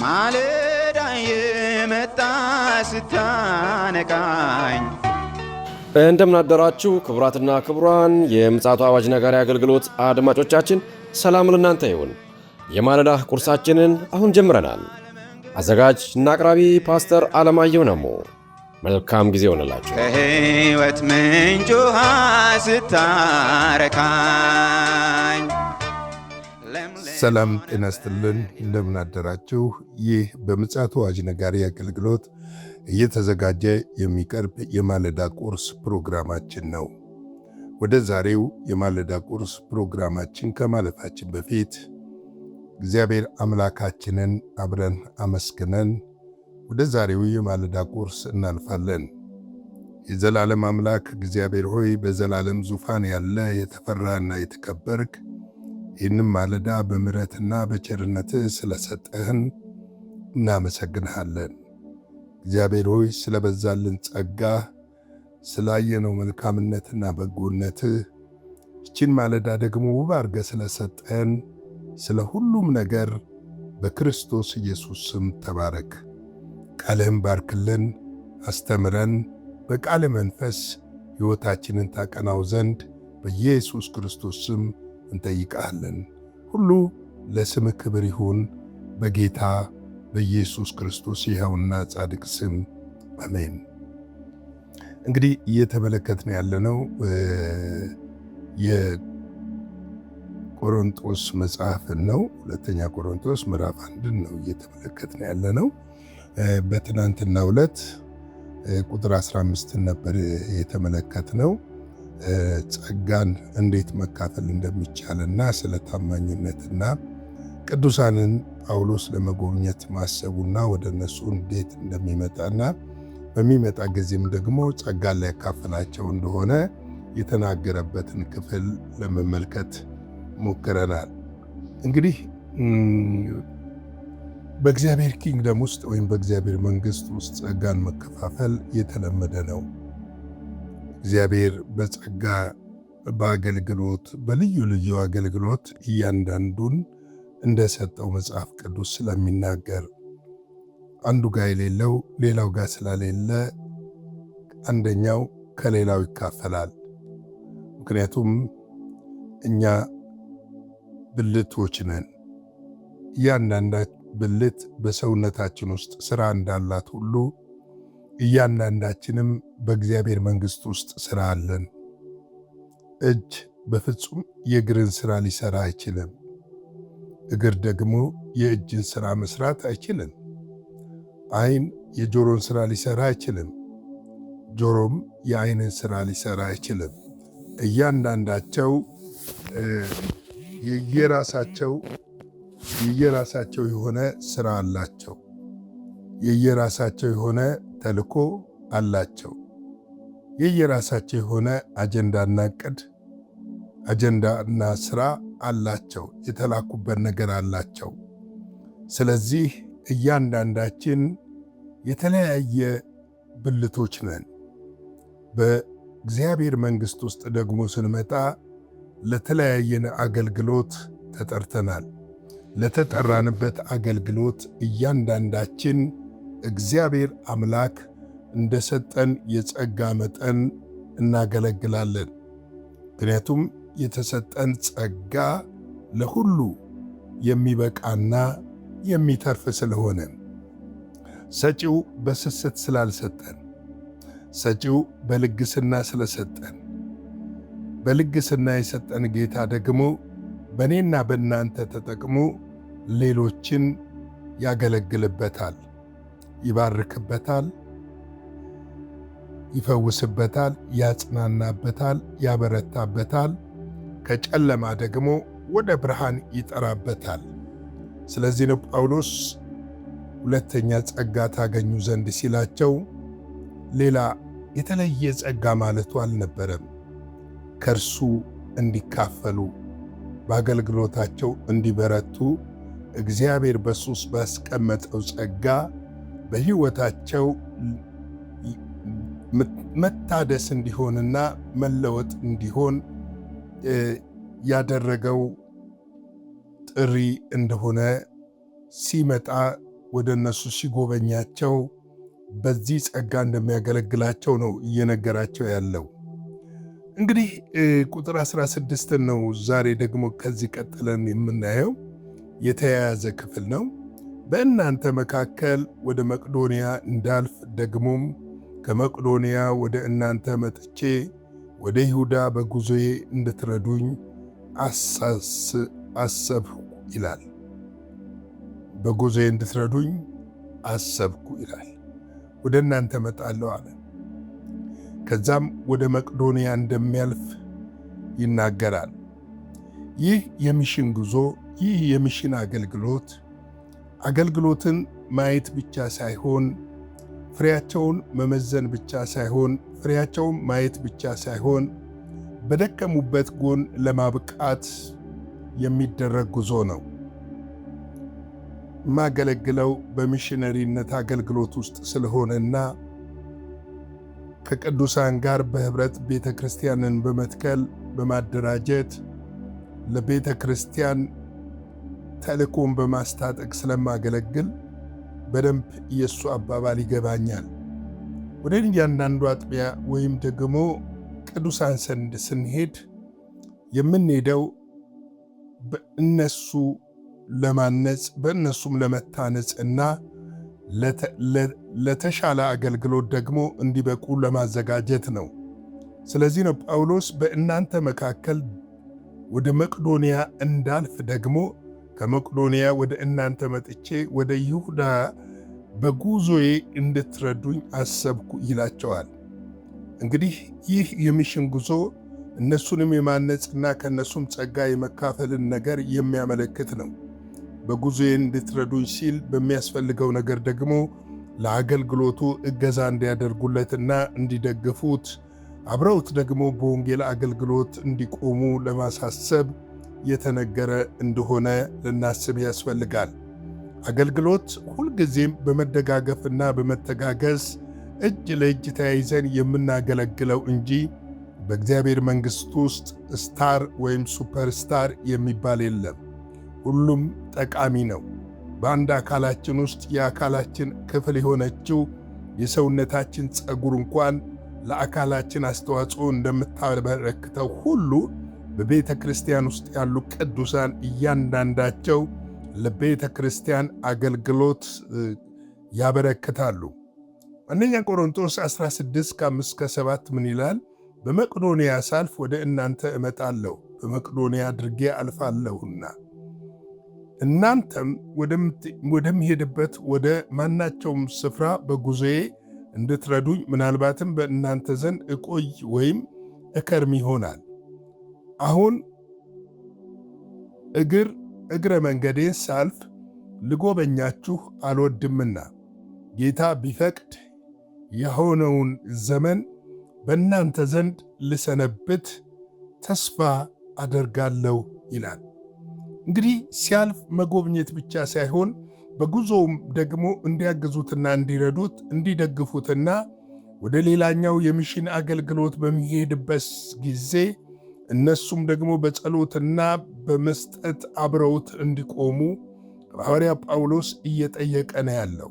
ማለዳ የመጣ ስታነቃኝ እንደምን አደራችሁ ክቡራትና ክቡራን የምፅዓቱ አዋጅ ነጋሪ አገልግሎት አድማጮቻችን፣ ሰላም ለእናንተ ይሁን። የማለዳ ቁርሳችንን አሁን ጀምረናል። አዘጋጅ እና አቅራቢ ፓስተር አለማየሁ ነሞ። መልካም ጊዜ ሆነላችሁ። ከሕይወት ምንጭ ውሃ ስታረካኝ ሰላም ጤና ይስጥልን። እንደምን አደራችሁ። ይህ በምፅዓቱ አዋጅ ነጋሪ አገልግሎት እየተዘጋጀ የሚቀርብ የማለዳ ቁርስ ፕሮግራማችን ነው። ወደ ዛሬው የማለዳ ቁርስ ፕሮግራማችን ከማለፋችን በፊት እግዚአብሔር አምላካችንን አብረን አመስግነን ወደ ዛሬው የማለዳ ቁርስ እናልፋለን። የዘላለም አምላክ እግዚአብሔር ሆይ በዘላለም ዙፋን ያለ የተፈራና የተከበርክ ይህንም ማለዳ በምሕረትና በቸርነትህ ስለሰጠህን እናመሰግንሃለን። እግዚአብሔር ሆይ ስለበዛልን ጸጋ፣ ስላየነው መልካምነትና በጎነትህ ይህችን ማለዳ ደግሞ ውብ አድርገህ ስለሰጠን ስለ ሁሉም ነገር በክርስቶስ ኢየሱስ ስም ተባረክ። ቃልህን ባርክልን፣ አስተምረን፣ በቃል መንፈስ ሕይወታችንን ታቀናው ዘንድ በኢየሱስ ክርስቶስ ስም እንጠይቃለን። ሁሉ ለስምህ ክብር ይሁን በጌታ በኢየሱስ ክርስቶስ ይኸውና ጻድቅ ስም አሜን። እንግዲህ እየተመለከትን ያለነው የቆሮንቶስ መጽሐፍን ነው። ሁለተኛ ቆሮንቶስ ምዕራፍ 1 ነው እየተመለከትን ያለነው። በትናንትናው ዕለት ቁጥር 15 ነበር የተመለከትነው። ጸጋን እንዴት መካፈል እንደሚቻልና ስለ ታማኝነትና ቅዱሳንን ጳውሎስ ለመጎብኘት ማሰቡና ወደ እነሱ እንዴት እንደሚመጣና በሚመጣ ጊዜም ደግሞ ጸጋን ሊያካፍላቸው እንደሆነ የተናገረበትን ክፍል ለመመልከት ሞክረናል። እንግዲህ በእግዚአብሔር ኪንግደም ውስጥ ወይም በእግዚአብሔር መንግሥት ውስጥ ጸጋን መከፋፈል የተለመደ ነው። እግዚአብሔር በጸጋ በአገልግሎት በልዩ ልዩ አገልግሎት እያንዳንዱን እንደሰጠው መጽሐፍ ቅዱስ ስለሚናገር አንዱ ጋር የሌለው ሌላው ጋር ስላሌለ አንደኛው ከሌላው ይካፈላል። ምክንያቱም እኛ ብልቶች ነን። እያንዳንዳች ብልት በሰውነታችን ውስጥ ሥራ እንዳላት ሁሉ እያንዳንዳችንም በእግዚአብሔር መንግሥት ውስጥ ሥራ አለን። እጅ በፍጹም የእግርን ሥራ ሊሠራ አይችልም። እግር ደግሞ የእጅን ሥራ መስራት አይችልም። ዓይን የጆሮን ሥራ ሊሠራ አይችልም። ጆሮም የዓይንን ሥራ ሊሠራ አይችልም። እያንዳንዳቸው የየራሳቸው የሆነ ሥራ አላቸው። የየራሳቸው የሆነ ተልኮ አላቸው። የየራሳቸው የሆነ አጀንዳና ዕቅድ፣ አጀንዳና ሥራ አላቸው። የተላኩበት ነገር አላቸው። ስለዚህ እያንዳንዳችን የተለያየ ብልቶች ነን። በእግዚአብሔር መንግሥት ውስጥ ደግሞ ስንመጣ ለተለያየን አገልግሎት ተጠርተናል። ለተጠራንበት አገልግሎት እያንዳንዳችን እግዚአብሔር አምላክ እንደሰጠን የጸጋ መጠን እናገለግላለን። ምክንያቱም የተሰጠን ጸጋ ለሁሉ የሚበቃና የሚተርፍ ስለሆነ፣ ሰጪው በስስት ስላልሰጠን፣ ሰጪው በልግስና ስለሰጠን፣ በልግስና የሰጠን ጌታ ደግሞ በእኔና በእናንተ ተጠቅሞ ሌሎችን ያገለግልበታል፣ ይባርክበታል፣ ይፈውስበታል፣ ያጽናናበታል፣ ያበረታበታል፣ ከጨለማ ደግሞ ወደ ብርሃን ይጠራበታል። ስለዚህ ነው ጳውሎስ ሁለተኛ ጸጋ ታገኙ ዘንድ ሲላቸው ሌላ የተለየ ጸጋ ማለቱ አልነበረም። ከእርሱ እንዲካፈሉ በአገልግሎታቸው እንዲበረቱ እግዚአብሔር በሱስ ባስቀመጠው ጸጋ በሕይወታቸው መታደስ እንዲሆንና መለወጥ እንዲሆን ያደረገው ጥሪ እንደሆነ ሲመጣ ወደ እነሱ ሲጎበኛቸው በዚህ ጸጋ እንደሚያገለግላቸው ነው እየነገራቸው ያለው። እንግዲህ ቁጥር 16 ነው ዛሬ ደግሞ ከዚህ ቀጥለን የምናየው የተያያዘ ክፍል ነው። በእናንተ መካከል ወደ መቅዶንያ እንዳልፍ ደግሞም ከመቅዶንያ ወደ እናንተ መጥቼ ወደ ይሁዳ በጉዞዬ እንድትረዱኝ አሰብኩ ይላል። በጉዞዬ እንድትረዱኝ አሰብኩ ይላል። ወደ እናንተ መጣለሁ አለ። ከዛም ወደ መቅዶንያ እንደሚያልፍ ይናገራል። ይህ የሚሽን ጉዞ፣ ይህ የሚሽን አገልግሎትን ማየት ብቻ ሳይሆን ፍሬያቸውን መመዘን ብቻ ሳይሆን ፍሬያቸውን ማየት ብቻ ሳይሆን በደከሙበት ጎን ለማብቃት የሚደረግ ጉዞ ነው። የማገለግለው በሚሽነሪነት አገልግሎት ውስጥ ስለሆነና ከቅዱሳን ጋር በህብረት ቤተ ክርስቲያንን በመትከል በማደራጀት ለቤተ ክርስቲያን ተልእኮን በማስታጠቅ ስለማገለግል በደንብ የእሱ አባባል ይገባኛል። ወደ እያንዳንዱ አጥቢያ ወይም ደግሞ ቅዱሳን ዘንድ ስንሄድ የምንሄደው በእነሱ ለማነጽ በእነሱም ለመታነጽ እና ለተሻለ አገልግሎት ደግሞ እንዲበቁ ለማዘጋጀት ነው። ስለዚህ ነው ጳውሎስ በእናንተ መካከል ወደ መቅዶንያ እንዳልፍ ደግሞ ከመቅዶንያ ወደ እናንተ መጥቼ ወደ ይሁዳ በጉዞዬ እንድትረዱኝ አሰብኩ ይላቸዋል። እንግዲህ ይህ የሚሽን ጉዞ እነሱንም የማነጽና ከእነሱም ጸጋ የመካፈልን ነገር የሚያመለክት ነው። በጉዞዬ እንድትረዱኝ ሲል በሚያስፈልገው ነገር ደግሞ ለአገልግሎቱ እገዛ እንዲያደርጉለትና እንዲደግፉት አብረውት ደግሞ በወንጌል አገልግሎት እንዲቆሙ ለማሳሰብ የተነገረ እንደሆነ ልናስብ ያስፈልጋል። አገልግሎት ሁልጊዜም በመደጋገፍና በመተጋገዝ እጅ ለእጅ ተያይዘን የምናገለግለው እንጂ በእግዚአብሔር መንግሥት ውስጥ ስታር ወይም ሱፐርስታር የሚባል የለም። ሁሉም ጠቃሚ ነው። በአንድ አካላችን ውስጥ የአካላችን ክፍል የሆነችው የሰውነታችን ፀጉር እንኳን ለአካላችን አስተዋጽኦ እንደምታበረክተው ሁሉ በቤተ ክርስቲያን ውስጥ ያሉ ቅዱሳን እያንዳንዳቸው ለቤተ ክርስቲያን አገልግሎት ያበረክታሉ። አንደኛ ቆሮንቶስ 16:5-7 ምን ይላል? በመቅዶንያ ሳልፍ ወደ እናንተ እመጣለሁ፣ በመቅዶንያ አድርጌ አልፋለሁና እናንተም ወደምሄድበት ወደ ማናቸውም ስፍራ በጉዞዬ እንድትረዱኝ ምናልባትም በእናንተ ዘንድ እቆይ ወይም እከርም ይሆናል። አሁን እግረ መንገዴን ሳልፍ ልጎበኛችሁ አልወድምና ጌታ ቢፈቅድ የሆነውን ዘመን በእናንተ ዘንድ ልሰነብት ተስፋ አደርጋለሁ ይላል። እንግዲህ ሲያልፍ መጎብኘት ብቻ ሳይሆን በጉዞውም ደግሞ እንዲያግዙትና እንዲረዱት እንዲደግፉትና ወደ ሌላኛው የሚሽን አገልግሎት በሚሄድበት ጊዜ እነሱም ደግሞ በጸሎትና በመስጠት አብረውት እንዲቆሙ ሐዋርያ ጳውሎስ እየጠየቀ ነው ያለው።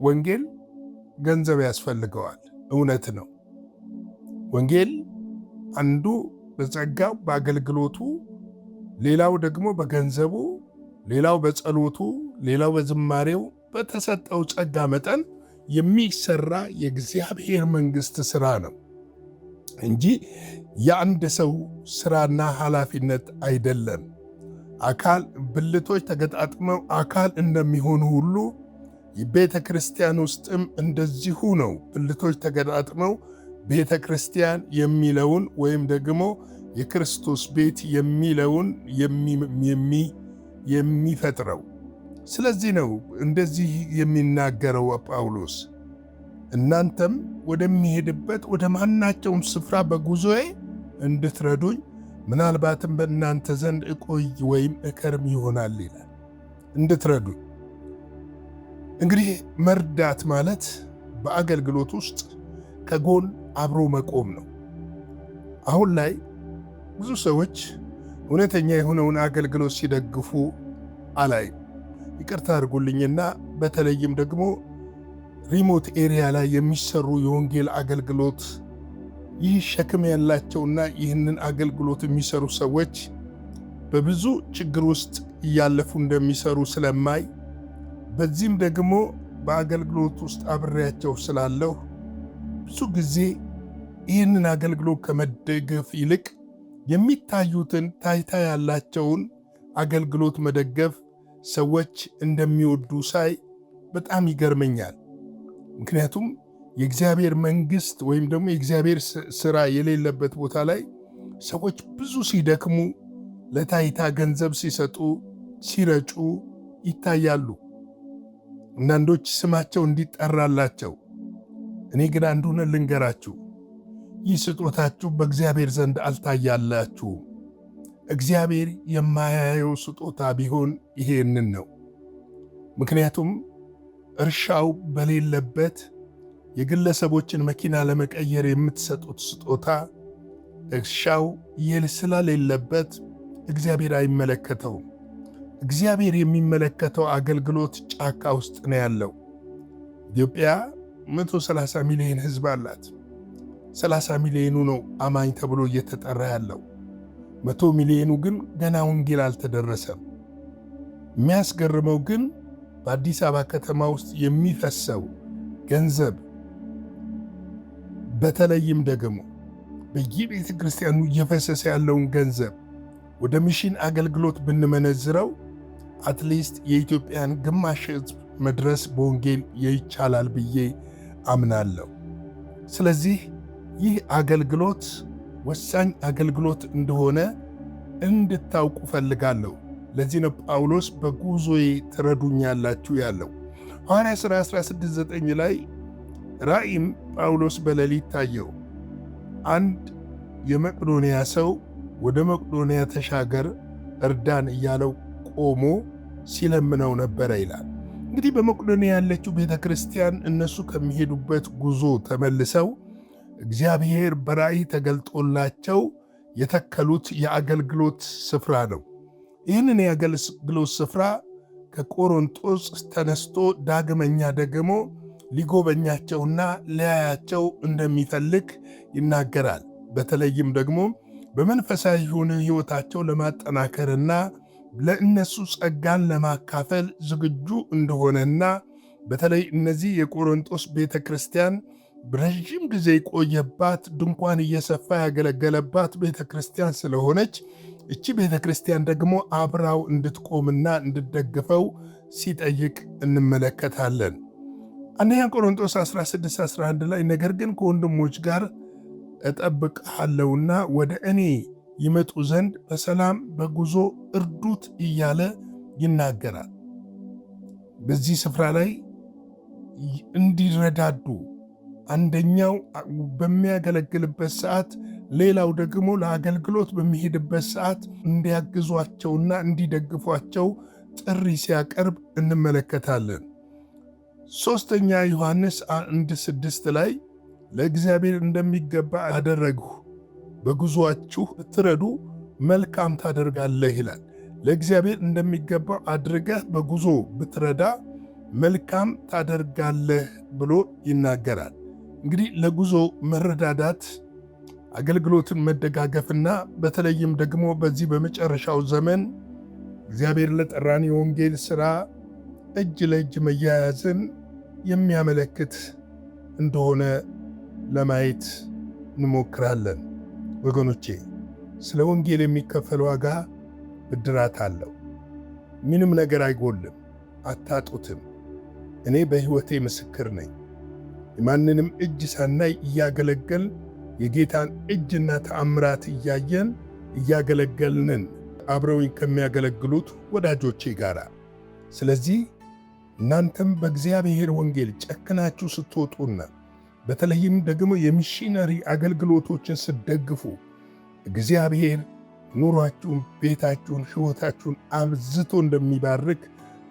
ወንጌል ገንዘብ ያስፈልገዋል። እውነት ነው። ወንጌል አንዱ በጸጋው በአገልግሎቱ፣ ሌላው ደግሞ በገንዘቡ፣ ሌላው በጸሎቱ፣ ሌላው በዝማሬው በተሰጠው ጸጋ መጠን የሚሰራ የእግዚአብሔር መንግሥት ሥራ ነው እንጂ የአንድ ሰው ሥራና ኃላፊነት አይደለም። ብልቶች ተገጣጥመው አካል እንደሚሆኑ ሁሉ ቤተ ክርስቲያን ውስጥም እንደዚሁ ነው። ብልቶች ተገጣጥመው ቤተ ክርስቲያን የሚለውን ወይም ደግሞ የክርስቶስ ቤት የሚለውን የሚፈጥረው። ስለዚህ ነው እንደዚህ የሚናገረው ጳውሎስ፣ እናንተም ወደሚሄድበት ወደ ማናቸውም ስፍራ በጉዞዬ እንድትረዱኝ ምናልባትም በእናንተ ዘንድ እቆይ ወይም እከርም ይሆናል ይላል። እንድትረዱኝ እንግዲህ መርዳት ማለት በአገልግሎት ውስጥ ከጎን አብሮ መቆም ነው። አሁን ላይ ብዙ ሰዎች እውነተኛ የሆነውን አገልግሎት ሲደግፉ አላይም። ይቅርታ አድርጉልኝና በተለይም ደግሞ ሪሞት ኤሪያ ላይ የሚሰሩ የወንጌል አገልግሎት ይህ ሸክም ያላቸውና ይህንን አገልግሎት የሚሰሩ ሰዎች በብዙ ችግር ውስጥ እያለፉ እንደሚሰሩ ስለማይ በዚህም ደግሞ በአገልግሎት ውስጥ አብሬያቸው ስላለሁ ብዙ ጊዜ ይህንን አገልግሎት ከመደገፍ ይልቅ የሚታዩትን ታይታ ያላቸውን አገልግሎት መደገፍ ሰዎች እንደሚወዱ ሳይ በጣም ይገርመኛል። ምክንያቱም የእግዚአብሔር መንግሥት ወይም ደግሞ የእግዚአብሔር ሥራ የሌለበት ቦታ ላይ ሰዎች ብዙ ሲደክሙ፣ ለታይታ ገንዘብ ሲሰጡ፣ ሲረጩ ይታያሉ። አንዳንዶች ስማቸው እንዲጠራላቸው። እኔ ግን አንዱን ልንገራችሁ፣ ይህ ስጦታችሁ በእግዚአብሔር ዘንድ አልታያላችሁም። እግዚአብሔር የማያየው ስጦታ ቢሆን ይሄንን ነው። ምክንያቱም እርሻው በሌለበት የግለሰቦችን መኪና ለመቀየር የምትሰጡት ስጦታ እርሻው ስለሌለበት እግዚአብሔር አይመለከተውም። እግዚአብሔር የሚመለከተው አገልግሎት ጫካ ውስጥ ነው ያለው። ኢትዮጵያ 130 ሚሊዮን ሕዝብ አላት። 30 ሚሊዮኑ ነው አማኝ ተብሎ እየተጠራ ያለው። 100 ሚሊዮኑ ግን ገና ወንጌል አልተደረሰም። የሚያስገርመው ግን በአዲስ አበባ ከተማ ውስጥ የሚፈሰው ገንዘብ በተለይም ደግሞ በየቤተ ክርስቲያኑ እየፈሰሰ ያለውን ገንዘብ ወደ ሚሽን አገልግሎት ብንመነዝረው አትሊስት የኢትዮጵያን ግማሽ ሕዝብ መድረስ በወንጌል ይቻላል ብዬ አምናለሁ። ስለዚህ ይህ አገልግሎት ወሳኝ አገልግሎት እንደሆነ እንድታውቁ ፈልጋለሁ። ለዚህ ነው ጳውሎስ በጉዞዬ ትረዱኛላችሁ ያለው። ሐዋርያት ሥራ 16:9 ላይ ራእይም ጳውሎስ በሌሊት ታየው። አንድ የመቄዶንያ ሰው ወደ መቄዶንያ ተሻገር እርዳን እያለው ቆሞ ሲለምነው ነበረ ይላል። እንግዲህ በመቄዶንያ ያለችው ቤተ ክርስቲያን እነሱ ከሚሄዱበት ጉዞ ተመልሰው እግዚአብሔር በራእይ ተገልጦላቸው የተከሉት የአገልግሎት ስፍራ ነው። ይህንን የአገልግሎት ስፍራ ከቆሮንጦስ ተነስቶ ዳግመኛ ደግሞ ሊጎበኛቸውና ሊያያቸው እንደሚፈልግ ይናገራል። በተለይም ደግሞ በመንፈሳዊ የሆነ ሕይወታቸው ለማጠናከርና ለእነሱ ጸጋን ለማካፈል ዝግጁ እንደሆነና በተለይ እነዚህ የቆሮንጦስ ቤተ ክርስቲያን ረዥም ጊዜ የቆየባት ድንኳን እየሰፋ ያገለገለባት ቤተ ክርስቲያን ስለሆነች እቺ ቤተ ክርስቲያን ደግሞ አብራው እንድትቆምና እንድትደግፈው ሲጠይቅ እንመለከታለን። አንደኛ ቆሮንጦስ 16:11 ላይ ነገር ግን ከወንድሞች ጋር እጠብቅሃለሁና ወደ እኔ ይመጡ ዘንድ በሰላም በጉዞ እርዱት እያለ ይናገራል። በዚህ ስፍራ ላይ እንዲረዳዱ አንደኛው በሚያገለግልበት ሰዓት ሌላው ደግሞ ለአገልግሎት በሚሄድበት ሰዓት እንዲያግዟቸውና እንዲደግፏቸው ጥሪ ሲያቀርብ እንመለከታለን። ሦስተኛ ዮሐንስ 1:6 ላይ ለእግዚአብሔር እንደሚገባ አደረግሁ፣ በጉዞአችሁ ብትረዱ መልካም ታደርጋለህ ይላል። ለእግዚአብሔር እንደሚገባ አድርገህ በጉዞ ብትረዳ መልካም ታደርጋለህ ብሎ ይናገራል። እንግዲህ ለጉዞ መረዳዳት፣ አገልግሎትን መደጋገፍና በተለይም ደግሞ በዚህ በመጨረሻው ዘመን እግዚአብሔር ለጠራን የወንጌል ሥራ እጅ ለእጅ መያያዝን የሚያመለክት እንደሆነ ለማየት እንሞክራለን። ወገኖቼ ስለ ወንጌል የሚከፈል ዋጋ ብድራት አለው። ምንም ነገር አይጎልም፣ አታጡትም። እኔ በሕይወቴ ምስክር ነኝ። የማንንም እጅ ሳናይ እያገለገልን የጌታን እጅና ተአምራት እያየን እያገለገልንን አብረውኝ ከሚያገለግሉት ወዳጆቼ ጋር። ስለዚህ እናንተም በእግዚአብሔር ወንጌል ጨክናችሁ ስትወጡና በተለይም ደግሞ የሚሽነሪ አገልግሎቶችን ስትደግፉ እግዚአብሔር ኑሯችሁን፣ ቤታችሁን፣ ሕይወታችሁን አብዝቶ እንደሚባርክ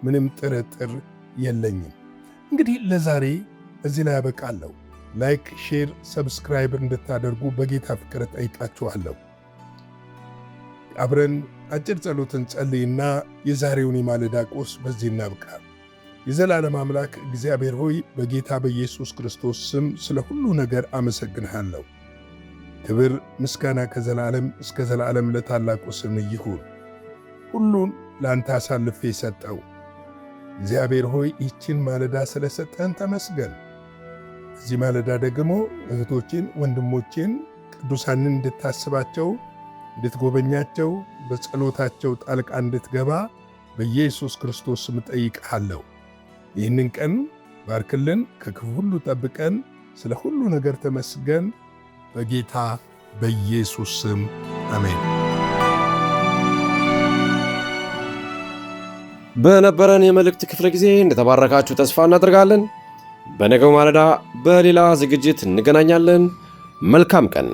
ምንም ጥርጥር የለኝም። እንግዲህ ለዛሬ እዚህ ላይ ያበቃለሁ። ላይክ፣ ሼር፣ ሰብስክራይብ እንድታደርጉ በጌታ ፍቅር ጠይቃችኋለሁ። አብረን አጭር ጸሎትን ጸልይና የዛሬውን የማለዳ ቁርስ በዚህ እናብቃ። የዘላለም አምላክ እግዚአብሔር ሆይ በጌታ በኢየሱስ ክርስቶስ ስም ስለ ሁሉ ነገር አመሰግንሃለሁ። ክብር ምስጋና ከዘላለም እስከ ዘላለም ለታላቁ ስም ይሁን። ሁሉን ለአንተ አሳልፌ ሰጠው። እግዚአብሔር ሆይ ይህችን ማለዳ ስለሰጠን ተመስገን። እዚህ ማለዳ ደግሞ እህቶችን ወንድሞችን ቅዱሳንን እንድታስባቸው እንድትጎበኛቸው በጸሎታቸው ጣልቃ እንድትገባ በኢየሱስ ክርስቶስ ስም ጠይቅሃለሁ። ይህንን ቀን ባርክልን፣ ከክፉ ሁሉ ጠብቀን፣ ስለ ሁሉ ነገር ተመስገን። በጌታ በኢየሱስ ስም አሜን። በነበረን የመልእክት ክፍለ ጊዜ እንደተባረካችሁ ተስፋ እናደርጋለን። በነገው ማለዳ በሌላ ዝግጅት እንገናኛለን። መልካም ቀን።